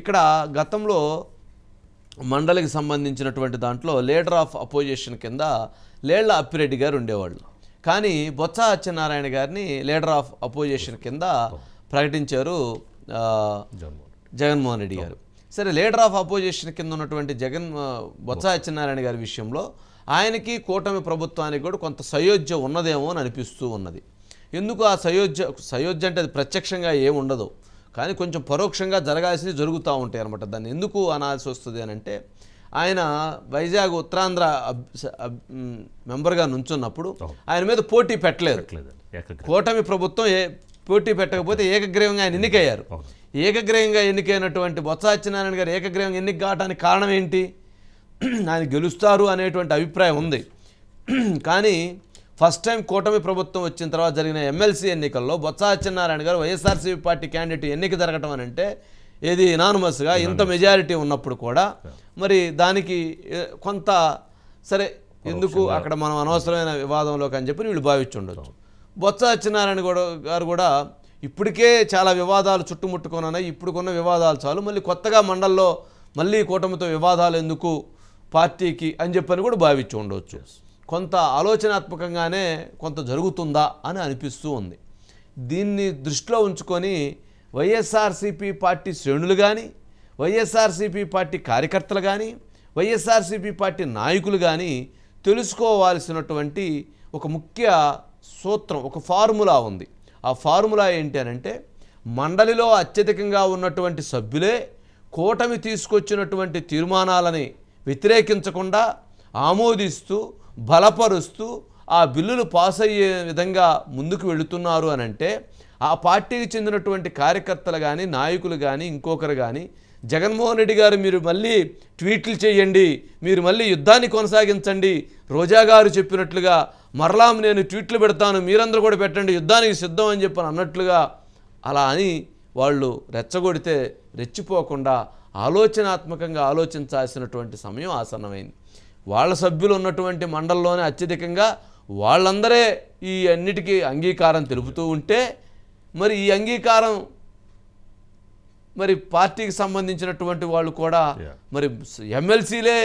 ఇక్కడ గతంలో మండలికి సంబంధించినటువంటి దాంట్లో లీడర్ ఆఫ్ అపోజిషన్ కింద లేళ్ల అప్పిరెడ్డి గారు ఉండేవాళ్ళు. కానీ బొత్స సత్యనారాయణ గారిని లీడర్ ఆఫ్ అపోజిషన్ కింద ప్రకటించారు జగన్మోహన్ రెడ్డి గారు. సరే, లీడర్ ఆఫ్ అపోజిషన్ కింద ఉన్నటువంటి బొత్స సత్యనారాయణ గారి విషయంలో ఆయనకి కూటమి ప్రభుత్వానికి కూడా కొంత సయోధ్య ఉన్నదేమో అని అనిపిస్తూ ఉన్నది. ఎందుకు ఆ సయోధ్య అంటే అది ప్రత్యక్షంగా ఏముండదు, కానీ కొంచెం పరోక్షంగా జరగాల్సింది జరుగుతూ ఉంటాయి అనమాట. దాన్ని ఎందుకు అనాల్సి వస్తుంది అని అంటే, ఆయన వైజాగ్ ఉత్తరాంధ్ర మెంబర్గా నుంచున్నప్పుడు ఆయన మీద పోటీ పెట్టలేదు. కూటమి ప్రభుత్వం పోటీ పెట్టకపోతే ఏకగ్రీవంగా ఆయన ఎన్నికయ్యారు. ఏకగ్రీవంగా ఎన్నికైనటువంటి బొత్స సత్యనారాయణ గారు ఏకగ్రీవంగా ఎన్నిక కావడానికి కారణం ఏంటి? ఆయన గెలుస్తారు అనేటువంటి అభిప్రాయం ఉంది. కానీ ఫస్ట్ టైం కూటమి ప్రభుత్వం వచ్చిన తర్వాత జరిగిన ఎమ్మెల్సీ ఎన్నికల్లో బొత్స సత్యనారాయణ గారు వైఎస్ఆర్సీపీ పార్టీ క్యాండిడేట్ ఎన్నిక జరగటం అని అంటే, ఏది ఇనానమస్గా ఇంత మెజారిటీ ఉన్నప్పుడు కూడా మరి దానికి కొంత సరే ఎందుకు అక్కడ మనం అనవసరమైన వివాదంలోకి అని చెప్పి వీళ్ళు భావించుండొచ్చు. బొత్స సత్యనారాయణ గారు కూడా ఇప్పటికే చాలా వివాదాలు చుట్టుముట్టుకున్నాయి, ఇప్పుడుకున్న వివాదాలు చాలు, మళ్ళీ కొత్తగా మండల్లో మళ్ళీ కూటమితో వివాదాలు ఎందుకు పార్టీకి అని చెప్పని కూడా భావించి ఉండవచ్చు. కొంత ఆలోచనాత్మకంగానే కొంత జరుగుతుందా అని అనిపిస్తూ ఉంది. దీన్ని దృష్టిలో ఉంచుకొని వైఎస్ఆర్సీపీ పార్టీ శ్రేణులు కానీ, వైఎస్ఆర్సీపీ పార్టీ కార్యకర్తలు కానీ, వైఎస్ఆర్సీపీ పార్టీ నాయకులు కానీ తెలుసుకోవాల్సినటువంటి ఒక ముఖ్య సూత్రం, ఒక ఫార్ములా ఉంది. ఆ ఫార్ములా ఏంటి అని అంటే, మండలిలో అత్యధికంగా ఉన్నటువంటి సభ్యులే కూటమి తీసుకొచ్చినటువంటి తీర్మానాలని వ్యతిరేకించకుండా ఆమోదిస్తూ బలపరుస్తూ ఆ బిల్లులు పాస్ అయ్యే విధంగా ముందుకు వెళుతున్నారు అని అంటే, ఆ పార్టీకి చెందినటువంటి కార్యకర్తలు కానీ, నాయకులు కానీ, ఇంకొకరు కానీ జగన్మోహన్ రెడ్డి గారు మీరు మళ్ళీ ట్వీట్లు చేయండి, మీరు మళ్ళీ యుద్ధాన్ని కొనసాగించండి, రోజా గారు చెప్పినట్లుగా మరలా నేను ట్వీట్లు పెడతాను, మీరందరూ కూడా పెట్టండి, యుద్ధానికి సిద్ధం అని చెప్పని అన్నట్లుగా అలా అని వాళ్ళు రెచ్చగొడితే రెచ్చిపోకుండా ఆలోచనాత్మకంగా ఆలోచించాల్సినటువంటి సమయం ఆసన్నమైంది. వాళ్ళ సభ్యులు ఉన్నటువంటి మండలంలోనే అత్యధికంగా వాళ్ళందరే ఈ అన్నిటికీ అంగీకారం తెలుపుతూ ఉంటే, మరి ఈ అంగీకారం మరి పార్టీకి సంబంధించినటువంటి వాళ్ళు కూడా మరి ఎమ్మెల్సీలే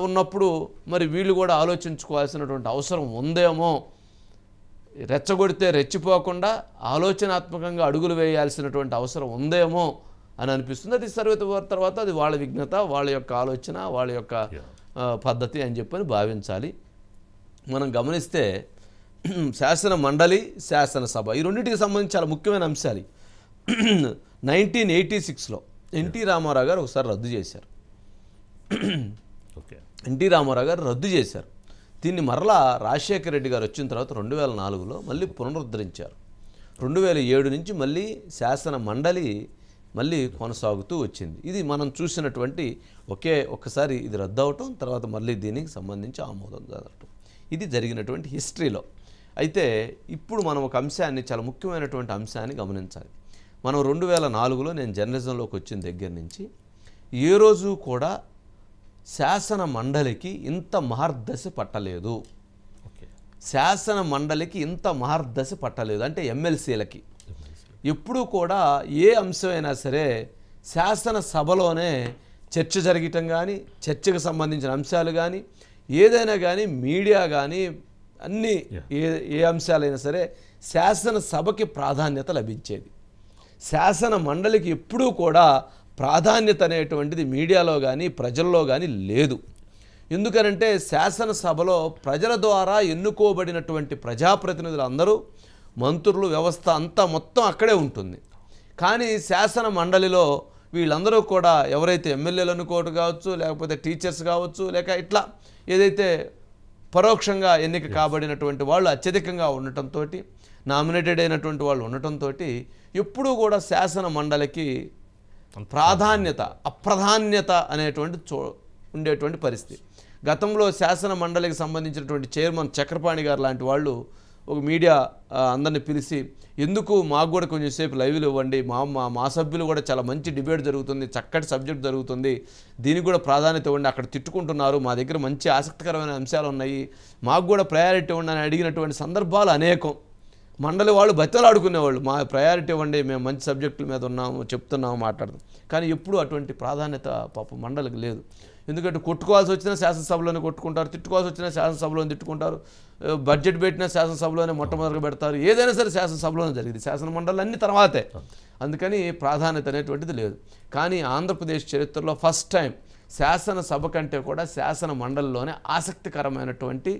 ఉన్నప్పుడు మరి వీళ్ళు కూడా ఆలోచించుకోవాల్సినటువంటి అవసరం ఉందేమో. రెచ్చగొడితే రెచ్చిపోకుండా ఆలోచనాత్మకంగా అడుగులు వేయాల్సినటువంటి అవసరం ఉందేమో అని అనిపిస్తుంది. అది తర్వాత అది వాళ్ళ విఘ్నత, వాళ్ళ యొక్క ఆలోచన, వాళ్ళ యొక్క పద్ధతి అని చెప్పని భావించాలి. మనం గమనిస్తే శాసన మండలి, శాసనసభ ఈ రెండింటికి సంబంధించి చాలా ముఖ్యమైన అంశాలు. 1986లో ఎన్టీ రామారావు గారు ఒకసారి రద్దు చేశారు. ఎన్టీ రామారావు గారు రద్దు చేశారు. దీన్ని మరలా రాజశేఖర రెడ్డి గారు వచ్చిన తర్వాత 2004లో మళ్ళీ పునరుద్ధరించారు. 2007 నుంచి మళ్ళీ శాసన మండలి మళ్ళీ కొనసాగుతూ వచ్చింది. ఇది మనం చూసినటువంటి ఒక్కసారి ఇది రద్దు అవటం, తర్వాత మళ్ళీ దీనికి సంబంధించి ఆమోదం జరగటం, ఇది జరిగినటువంటి హిస్టరీలో. అయితే ఇప్పుడు మనం ఒక అంశాన్ని, చాలా ముఖ్యమైనటువంటి అంశాన్ని గమనించాలి. మనం 2004లో నేను జర్నలిజంలోకి వచ్చిన దగ్గర నుంచి ఏ రోజు కూడా శాసన మండలికి ఇంత మహర్దశ పట్టలేదు. శాసన మండలికి ఇంత మహర్దశ పట్టలేదు అంటే ఎమ్మెల్సీలకి ఎప్పుడూ కూడా ఏ అంశమైనా సరే శాసనసభలోనే చర్చ జరగటం కానీ, చర్చకు సంబంధించిన అంశాలు కానీ, ఏదైనా కానీ, మీడియా కానీ, అన్ని ఏ అంశాలైనా సరే శాసనసభకి ప్రాధాన్యత లభించేది. శాసన మండలికి ఎప్పుడూ కూడా ప్రాధాన్యత అనేటువంటిది మీడియాలో కానీ, ప్రజల్లో కానీ లేదు. ఎందుకనంటే శాసనసభలో ప్రజల ద్వారా ఎన్నుకోబడినటువంటి ప్రజాప్రతినిధులు అందరూ, మంత్రులు, వ్యవస్థ అంతా మొత్తం అక్కడే ఉంటుంది. కానీ శాసన మండలిలో వీళ్ళందరూ కూడా ఎవరైతే ఎమ్మెల్యేలు అనుకోవడం కావచ్చు, లేకపోతే టీచర్స్ కావచ్చు, లేక ఇట్లా ఏదైతే పరోక్షంగా ఎన్నిక కాబడినటువంటి వాళ్ళు అత్యధికంగా ఉండటంతో, నామినేటెడ్ అయినటువంటి వాళ్ళు ఉండటంతో ఎప్పుడూ కూడా శాసన మండలికి ప్రాధాన్యత, అప్రాధాన్యత అనేటువంటి ఉండేటువంటి పరిస్థితి. గతంలో శాసన మండలికి సంబంధించినటువంటి చైర్మన్ చక్రపాణి గారు లాంటి వాళ్ళు ఒక మీడియా అందరిని పిలిచి, ఎందుకు మాకు కూడా కొంచెం సేపు లైవ్లు ఇవ్వండి, మా సభ్యులు కూడా చాలా మంచి డిబేట్ జరుగుతుంది, చక్కటి సబ్జెక్ట్ జరుగుతుంది, దీనికి కూడా ప్రాధాన్యత ఇవ్వండి, అక్కడ తిట్టుకుంటున్నారు, మా దగ్గర మంచి ఆసక్తికరమైన అంశాలు ఉన్నాయి, మాకు కూడా ప్రయారిటీ ఇవ్వండి అని అడిగినటువంటి సందర్భాలు అనేకం. మండలి వాళ్ళు బతిలాడుకునేవాళ్ళు, మా ప్రయారిటీ ఇవ్వండి, మేము మంచి సబ్జెక్టుల మీద ఉన్నాము, చెప్తున్నాము, మాట్లాడదాం. కానీ ఎప్పుడు అటువంటి ప్రాధాన్యత పాప మండలికి లేదు. ఎందుకంటే కొట్టుకోవాల్సి వచ్చినా శాసనసభలోనే కొట్టుకుంటారు, తిట్టుకోవాల్సి వచ్చినా శాసనసభలోనే తిట్టుకుంటారు, బడ్జెట్ పెట్టినా శాసనసభలోనే మొట్టమొదటిగా పెడతారు. ఏదైనా సరే శాసనసభలోనే జరిగింది, శాసన మండలి అన్ని తర్వాతే. అందుకని ప్రాధాన్యత అనేటువంటిది లేదు. కానీ ఆంధ్రప్రదేశ్ చరిత్రలో ఫస్ట్ టైం శాసనసభ కంటే కూడా శాసన మండలిలోనే ఆసక్తికరమైనటువంటి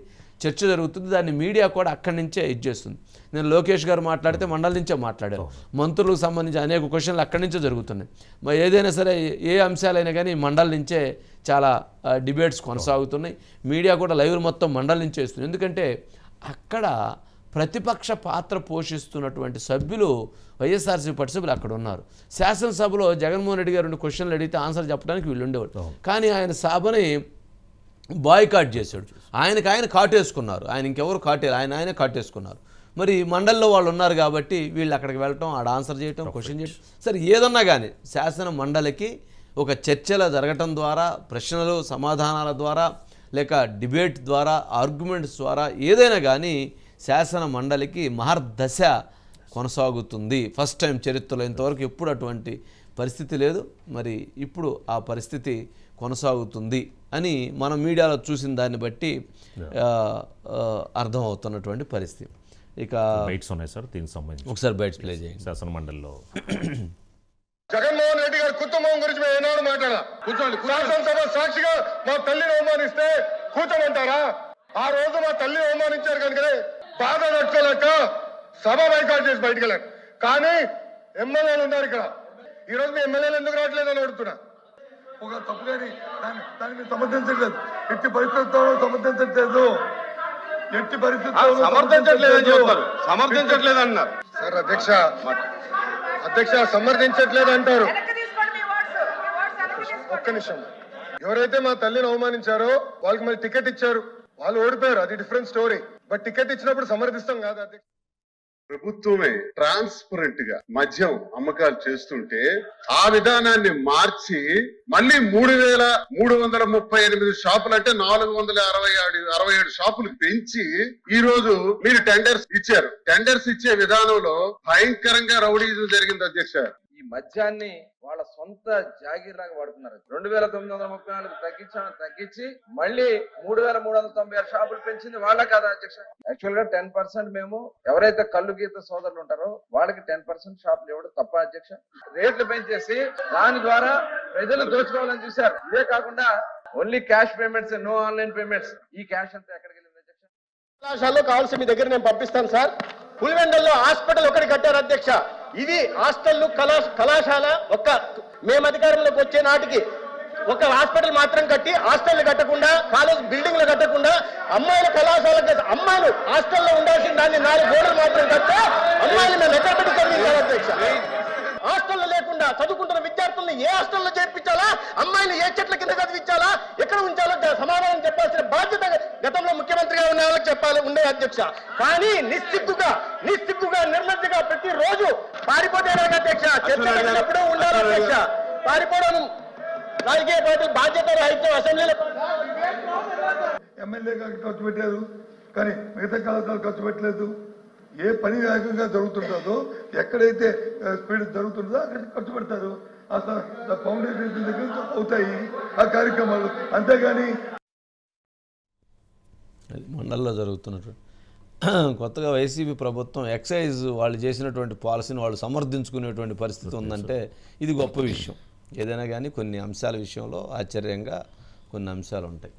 చర్చ జరుగుతుంది. దాన్ని మీడియా కూడా అక్కడి నుంచే చేస్తుంది. నేను లోకేష్ గారు మాట్లాడితే మండలి నుంచే మాట్లాడారు, మంత్రులకు సంబంధించి అనేక క్వశ్చన్లు అక్కడి నుంచే జరుగుతున్నాయి. మరి ఏదైనా సరే ఏ అంశాలైనా కానీ మండలి నుంచే చాలా డిబేట్స్ కొనసాగుతున్నాయి. మీడియా కూడా లైవ్ మొత్తం మండలి నుంచే ఇస్తుంది. ఎందుకంటే అక్కడ ప్రతిపక్ష పాత్ర పోషిస్తున్నటువంటి సభ్యులు, వైఎస్ఆర్సీపీ పార్టీ సభ్యులు అక్కడ ఉన్నారు. శాసనసభలో జగన్మోహన్ రెడ్డి గారు 2 క్వశ్చన్లు అడిగితే ఆన్సర్ చెప్పడానికి వీళ్ళు ఉండేవాడు. కానీ ఆయన సభని బాయ్కాట్ చేశాడు. ఆయన కాటేసుకున్నారు. ఆయన ఇంకెవరు కాటేరు, ఆయనే కాటేసుకున్నారు. మరి మండలిలో వాళ్ళు ఉన్నారు కాబట్టి వీళ్ళు అక్కడికి వెళ్ళటం, ఆడ ఆన్సర్ చేయటం, క్వశ్చన్ చేయటం. సరే ఏదన్నా కానీ శాసన మండలికి ఒక చర్చలు జరగటం ద్వారా, ప్రశ్నలు సమాధానాల ద్వారా, లేక డిబేట్ ద్వారా, ఆర్గ్యుమెంట్స్ ద్వారా ఏదైనా కానీ శాసన మండలికి మహర్దశ కొనసాగుతుంది. ఫస్ట్ టైం చరిత్రలో ఇంతవరకు ఎప్పుడు అటువంటి పరిస్థితి లేదు. మరి ఇప్పుడు ఆ పరిస్థితి కొనసాగుతుంది అని మనం మీడియాలో చూసిన దాన్ని బట్టి అర్థమవుతున్నటువంటి పరిస్థితి. ఇక బైట్స్ ఉన్నాయి సార్ దీనికి సంబంధించి, ఒకసారి బైట్స్ ప్లే చేయండి. శాసన మండలిలో జగన్మోహన్ రెడ్డి గారి కుటుంబం గురించి మేము ఏనాడు మాట్లాడాలి. కూర్చోండి. శాసనసభ సాక్షిగా మా తల్లిని అవమానిస్తే కూర్చోమంటారా? ఆ రోజు మా తల్లిని అవమానించారు కనుకనే బాధ నడుచుకోలేక సభ బైకాట్ చేసి బయటకు వెళ్ళారు. కానీ ఎమ్మెల్యేలు ఉన్నారు ఇక్కడ. ఈ రోజు మీ ఎమ్మెల్యేలు ఎందుకు రావట్లేదు అని అడుగుతున్నా. ఒక తప్పులేని దాన్ని మీరు సమర్థించట్లేదు. ఎట్టి పరిస్థితుల్లో సమర్థించట్లేదు. ఎట్టి పరిస్థితుల్లో సమర్థించట్లేదు అన్నారు సార్. అధ్యక్ష సమర్థించట్లేదు అంటారు. ఒక్క నిమిషం. ఎవరైతే మా తల్లిని అవమానించారో వాళ్ళకి మళ్ళీ టికెట్ ఇచ్చారు, వాళ్ళు ఓడిపోయారు, అది డిఫరెంట్ స్టోరీ. బట్ టికెట్ ఇచ్చినప్పుడు సమర్థిస్తాం కాదు అధ్యక్ష. ప్రభుత్వమే ట్రాన్స్పరెంట్ గా మద్యం అమ్మకాలు చేస్తుంటే ఆ విధానాన్ని మార్చి మళ్ళీ 3,338 షాపులు అంటే 467 షాపులు పెంచి ఈ రోజు మీరు టెండర్స్ ఇచ్చారు. టెండర్స్ ఇచ్చే విధానంలో భయంకరంగా రౌడీజం జరిగింది అధ్యక్ష. ఈ మద్యాన్ని వాళ్ళ సొంత జాగీర్లాగా వాడుకున్నారు. 2,934 తగ్గించి మళ్ళీ 3,396 షాపులు పెంచింది వాళ్ళ కాదా అధ్యక్ష? యాక్చువల్ గా 10% మేము ఎవరైతే కళ్ళు గీత సోదరులు ఉంటారో వాళ్ళకి 10% షాపులు ఇవ్వడం తప్ప అధ్యక్ష. రేట్లు పెంచేసి దాని ద్వారా ప్రజలు దోచుకోవాలని చూశారు. ఇదే కాకుండా only cash payments, no online payments. ఈ క్యాష్ అంతా ఎక్కడికి వెళ్ళింది అధ్యక్ష? కళాశాలలో కావాల్సి మీ దగ్గర నేను పంపిస్తాను సార్. పులివెండల్లో హాస్పిటల్ ఒకటి కట్టారు అధ్యక్ష. ఇది హాస్టల్ కళాశాల మేము అధికారంలోకి వచ్చే నాటికి ఒక హాస్పిటల్ మాత్రం కట్టి హాస్టల్ కట్టకుండా, కాలేజ్ బిల్డింగ్లు కట్టకుండా, అమ్మాయిల కళాశాల అమ్మాయిలు హాస్టల్లో ఉండాల్సిన దాన్ని 4 గోడలు మాత్రం కట్టే అమ్మాయిలు మేము ఎక్కడ పెట్టి చదివించాలి అధ్యక్ష? హాస్టల్లో లేకుండా చదువుకుంటున్న విద్యార్థుల్ని ఏ హాస్టల్లో చేర్పించాలా, అమ్మాయిని ఏ చెట్ల కింద చదివించాలా, ఎక్కడ ఉంచాలో సమాధానం చెప్పాల్సిన బాధ్యత గతంలో ముఖ్యమంత్రిగా ఉన్న వాళ్ళకి చెప్పాలి ఉండే అధ్యక్ష. కానీ నిస్సిగ్గుగా నిర్లజ్జగా ప్రతిరోజు పారిపోతే అధ్యక్ష. చర్చలు ఉండాలి అధ్యక్ష. పారిపోవడం రాజకీయ పార్టీలు బాధ్యత రహితం. అసెంబ్లీలో ఎమ్మెల్యే గారికి ఖర్చు పెట్టారు కానీ మిగతా కళాశాలకు ఖర్చు పెట్టలేదు. ఏ పని వేగంగా జరుగుతుంటుందో, ఎక్కడైతే స్పీడ్ జరుగుతుందో అక్కడ ఖర్చు పెడతారు. అసలు ఫౌండేషన్ దగ్గర అవుతాయి ఆ కార్యక్రమాలు. అంతేగాని మండలిలో జరుగుతున్నటువంటి కొత్తగా వైసీపీ ప్రభుత్వం ఎక్సైజ్ వాళ్ళు చేసినటువంటి పాలసీని వాళ్ళు సమర్థించుకునేటువంటి పరిస్థితి ఉందంటే ఇది గొప్ప విషయం. ఏదైనా కానీ కొన్ని అంశాల విషయంలో ఆశ్చర్యంగా కొన్ని అంశాలు ఉంటాయి.